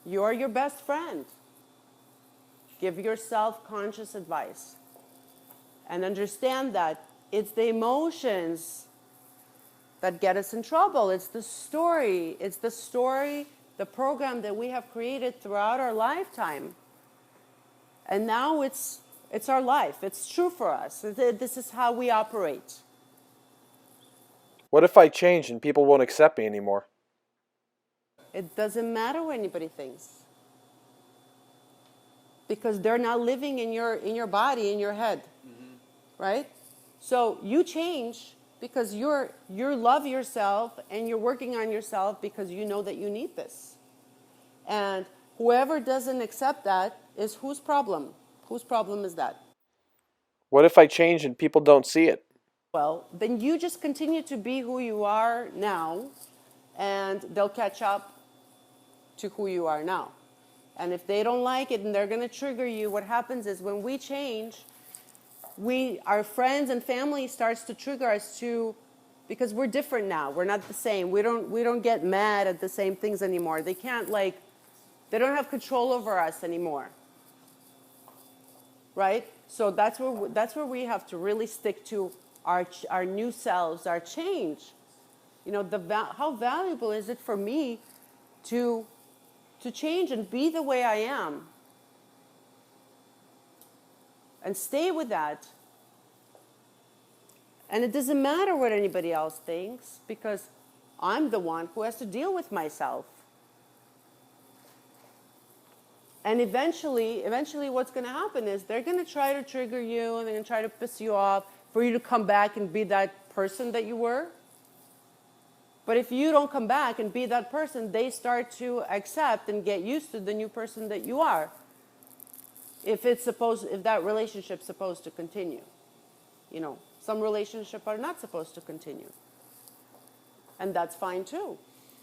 You're your best friend. Give yourself conscious advice. And understand that it's the emotions that get us in trouble. It's the story. It's the story, the program that we have created throughout our lifetime. And now it's our life. It's true for us. This is how we operate. What if I change and people won't accept me anymore? It doesn't matter what anybody thinks. Because they're not living in your body, in your head. Right? So you change because you love yourself and you're working on yourself because you know that you need this. And whoever doesn't accept that is whose problem? Whose problem is that? What if I change and people don't see it? Well, then you just continue to be who you are now, and they'll catch up to who you are now. And if they don't like it and they're going to trigger you, what happens is when we change, our friends and family starts to trigger us because we're different now. We're not the same. We don't get mad at the same things anymore. They don't have control over us anymore. Right? So that's where we have to really stick to our new selves, our change. You know, how valuable is it for me to change and be the way I am? And stay with that. And it doesn't matter what anybody else thinks because I'm the one who has to deal with myself. And eventually what's going to happen is they're going to try to trigger you and they're going to try to piss you off for you to come back and be that person that you were. But if you don't come back and be that person, they start to accept and get used to the new person that you are. If that relationship's supposed to continue. You know, some relationships are not supposed to continue. And that's fine too.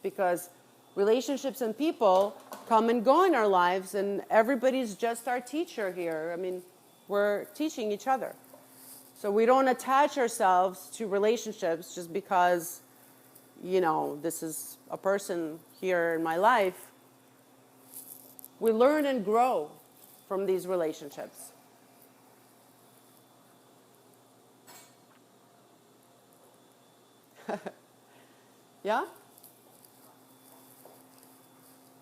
Because relationships and people come and go in our lives, and everybody's just our teacher here. I mean, we're teaching each other. So we don't attach ourselves to relationships just because, you know, this is a person here in my life. We learn and grow from these relationships. Yeah?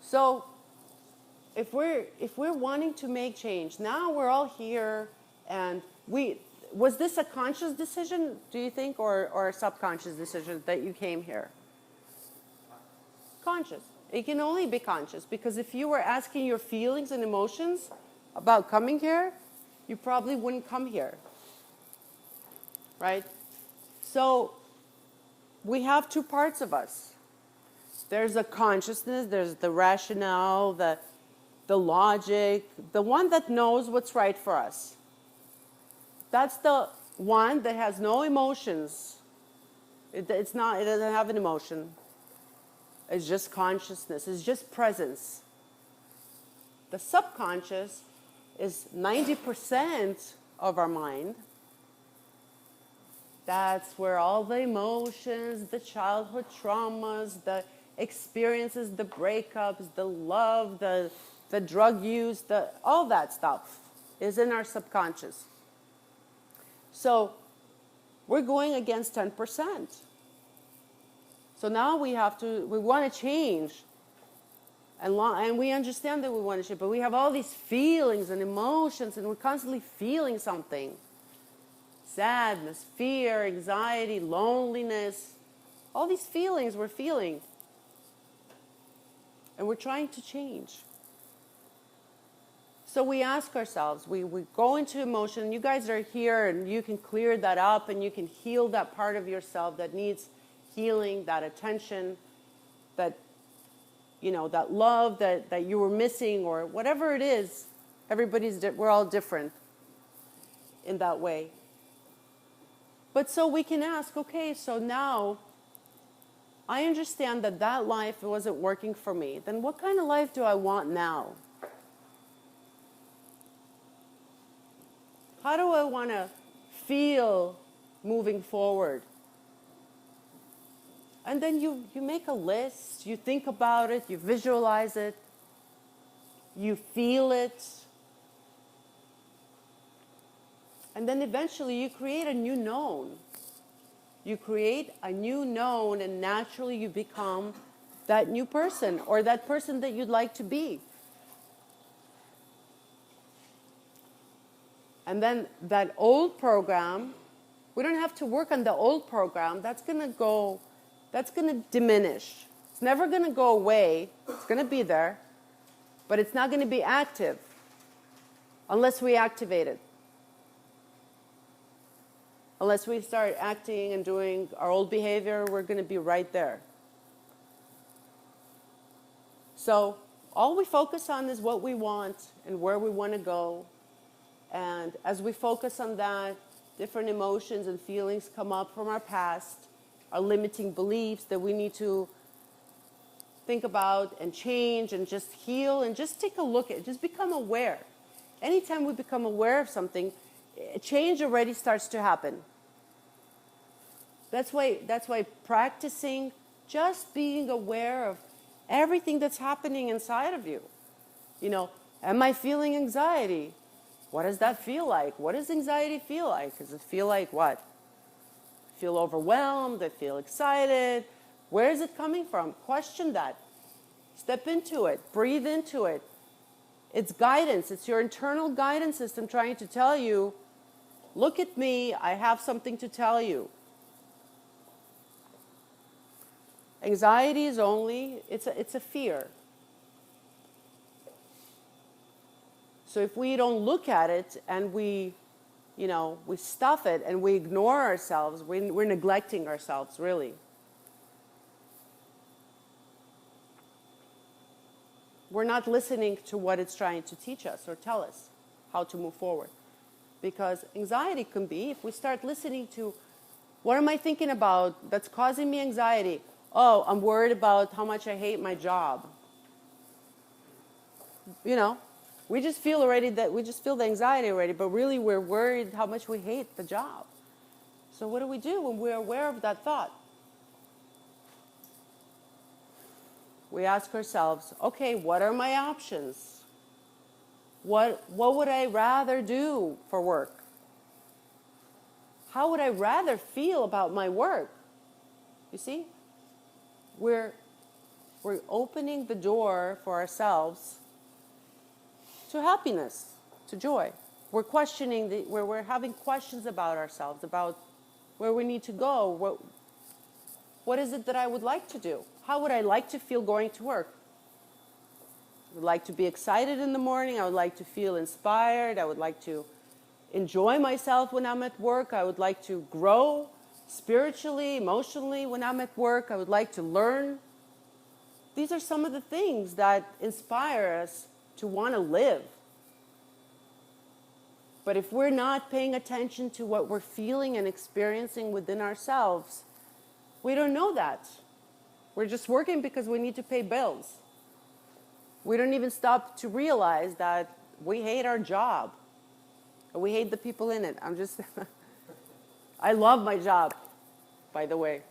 So if we're wanting to make change, now we're all here, and was this a conscious decision, do you think, or a subconscious decision that you came here? Conscious. It can only be conscious, because if you were asking your feelings and emotions about coming here, you probably wouldn't come here. Right? So we have two parts of us. There's a consciousness, there's the rationale, the logic, the one that knows what's right for us. That's the one that has no emotions. It doesn't have an emotion. It's just consciousness, it's just presence. The subconscious is 90% of our mind. That's where all the emotions, the childhood traumas, the experiences, the breakups, the love, the drug use, all that stuff is in our subconscious. So we're going against 10%. So now we want to change. And we understand that we want to change, but we have all these feelings and emotions, and we're constantly feeling something. Sadness, fear, anxiety, loneliness, all these feelings we're feeling. And we're trying to change. So we ask ourselves, we go into emotion. You guys are here and you can clear that up and you can heal that part of yourself that needs healing, that attention, that, you know, that love that you were missing, or whatever it is. We're all different in that way. But so we can ask, okay, so now I understand that life wasn't working for me. Then what kind of life do I want now? How do I want to feel moving forward? And then you make a list, you think about it, you visualize it. You feel it. And then eventually you create a new known. You create a new known, and naturally you become that new person, or that person that you'd like to be. And then that old program, we don't have to work on the old program. That's going to diminish. It's never going to go away. It's going to be there, but it's not going to be active unless we activate it. Unless we start acting and doing our old behavior, we're going to be right there. So all we focus on is what we want and where we want to go. And as we focus on that, different emotions and feelings come up from our past, our limiting beliefs that we need to think about and change and just heal, and just take a look at it, just become aware. Anytime we become aware of something, change already starts to happen. That's why practicing just being aware of everything that's happening inside of you. You know, am I feeling anxiety? What does that feel like? What does anxiety feel like? Does it feel like what? I feel overwhelmed? I feel excited? Where is it coming from? Question that. Step into it. Breathe into it. It's guidance. It's your internal guidance system trying to tell you, look at me, I have something to tell you. Anxiety is only, it's a fear. So if we don't look at it and we stuff it and we ignore ourselves, we're neglecting ourselves, really. We're not listening to what it's trying to teach us or tell us how to move forward. Because anxiety can be, if we start listening to, what am I thinking about that's causing me anxiety? Oh, I'm worried about how much I hate my job. You know, we just feel the anxiety already, but really we're worried how much we hate the job. So what do we do when we're aware of that thought? We ask ourselves, okay, what are my options? What would I rather do for work? How would I rather feel about my work? You see? We're opening the door for ourselves to happiness, to joy. We're questioning, we're having questions about ourselves, about where we need to go. What is it that I would like to do? How would I like to feel going to work? I would like to be excited in the morning. I would like to feel inspired. I would like to enjoy myself when I'm at work. I would like to grow spiritually, emotionally when I'm at work. I would like to learn. These are some of the things that inspire us to want to live. But if we're not paying attention to what we're feeling and experiencing within ourselves, we don't know that. We're just working because we need to pay bills. We don't even stop to realize that we hate our job. We hate the people in it. I love my job, by the way.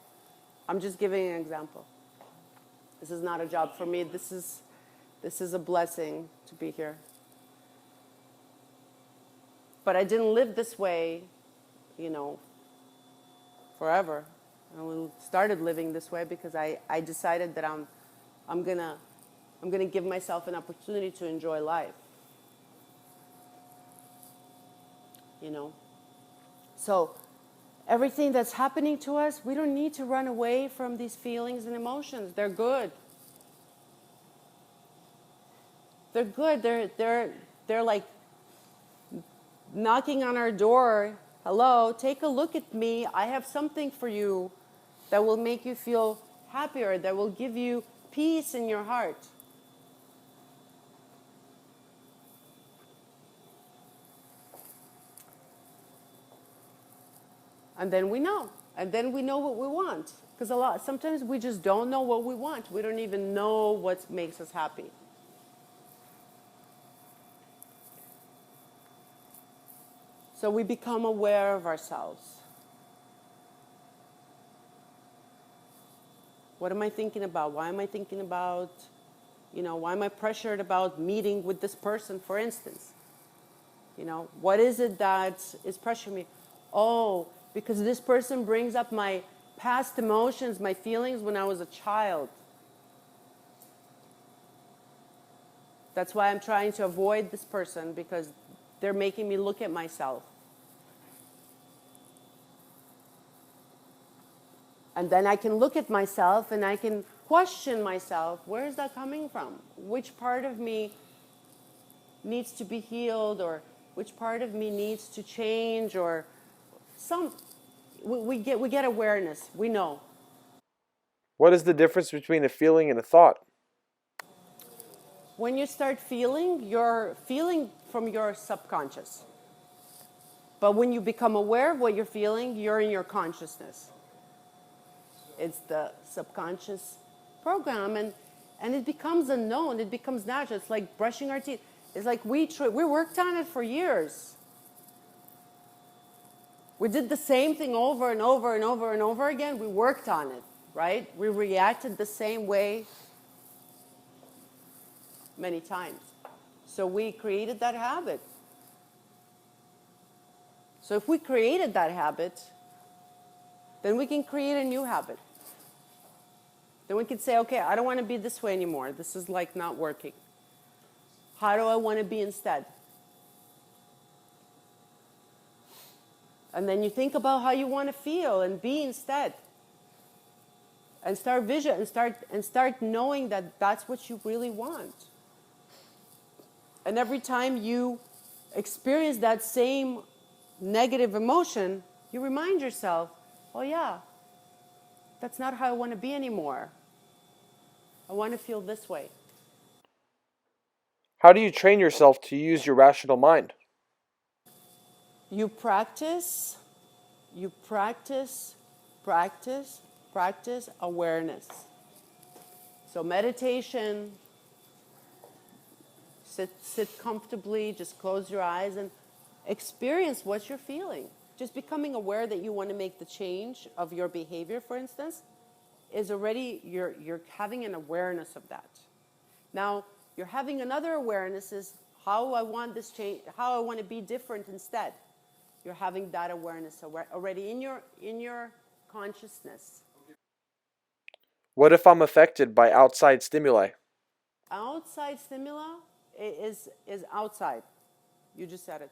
I'm just giving an example. This is not a job for me. This is a blessing to be here. But I didn't live this way, forever. I started living this way because I decided that I'm gonna give myself an opportunity to enjoy life. So everything that's happening to us, we don't need to run away from these feelings and emotions. They're good. They're good. They're like knocking on our door. Hello, take a look at me. I have something for you that will make you feel happier, that will give you peace in your heart. And then we know. And then we know what we want. Because sometimes we just don't know what we want. We don't even know what makes us happy. So we become aware of ourselves. What am I thinking about? Why am I thinking about Why am I pressured about meeting with this person, for instance? What is it that is pressuring me? Oh, because this person brings up my past emotions, my feelings when I was a child. That's why I'm trying to avoid this person, because they're making me look at myself. And then I can look at myself and I can question myself. Where is that coming from? Which part of me needs to be healed, or which part of me needs to change, or we get awareness. We know. What is the difference between a feeling and a thought? When you start feeling, you're feeling from your subconscious. But when you become aware of what you're feeling, you're in your consciousness. It's the subconscious program, and it becomes unknown. It becomes natural. It's like brushing our teeth. It's like we worked on it for years. We did the same thing over and over and over and over again. We worked on it, right? We reacted the same way many times. So we created that habit. So if we created that habit, then we can create a new habit. Then we can say, okay, I don't want to be this way anymore. This is like not working. How do I want to be instead? And then you think about how you want to feel and be instead. And start start knowing that that's what you really want. And every time you experience that same negative emotion, you remind yourself, oh yeah, that's not how I want to be anymore. I want to feel this way. How do you train yourself to use your rational mind? You practice awareness. So meditation, sit comfortably, just close your eyes and experience what you're feeling. Just becoming aware that you want to make the change of your behavior, for instance, is already, you're having an awareness of that. Now, you're having another awareness is how I want this change, how I want to be different instead. You're having that awareness already in your consciousness. What if I'm affected by outside stimuli? Outside stimuli is outside. You just said it.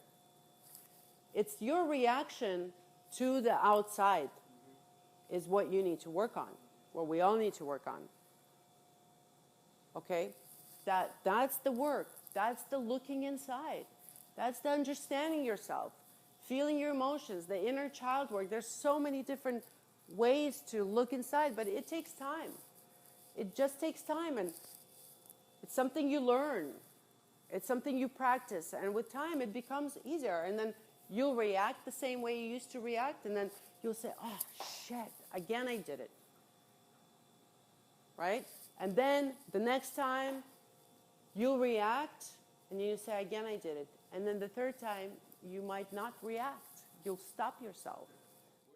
It's your reaction to the outside is what you need to work on, what we all need to work on. Okay? That's the work. That's the looking inside. That's the understanding yourself, feeling your emotions, the inner child work. There's so many different ways to look inside, but it takes time. It just takes time, and it's something you learn. It's something you practice, and with time it becomes easier, and then you'll react the same way you used to react, and then you'll say, oh, shit, again I did it. Right? And then the next time you'll react, and you say, again I did it. And then the third time, you might not react. You'll stop yourself.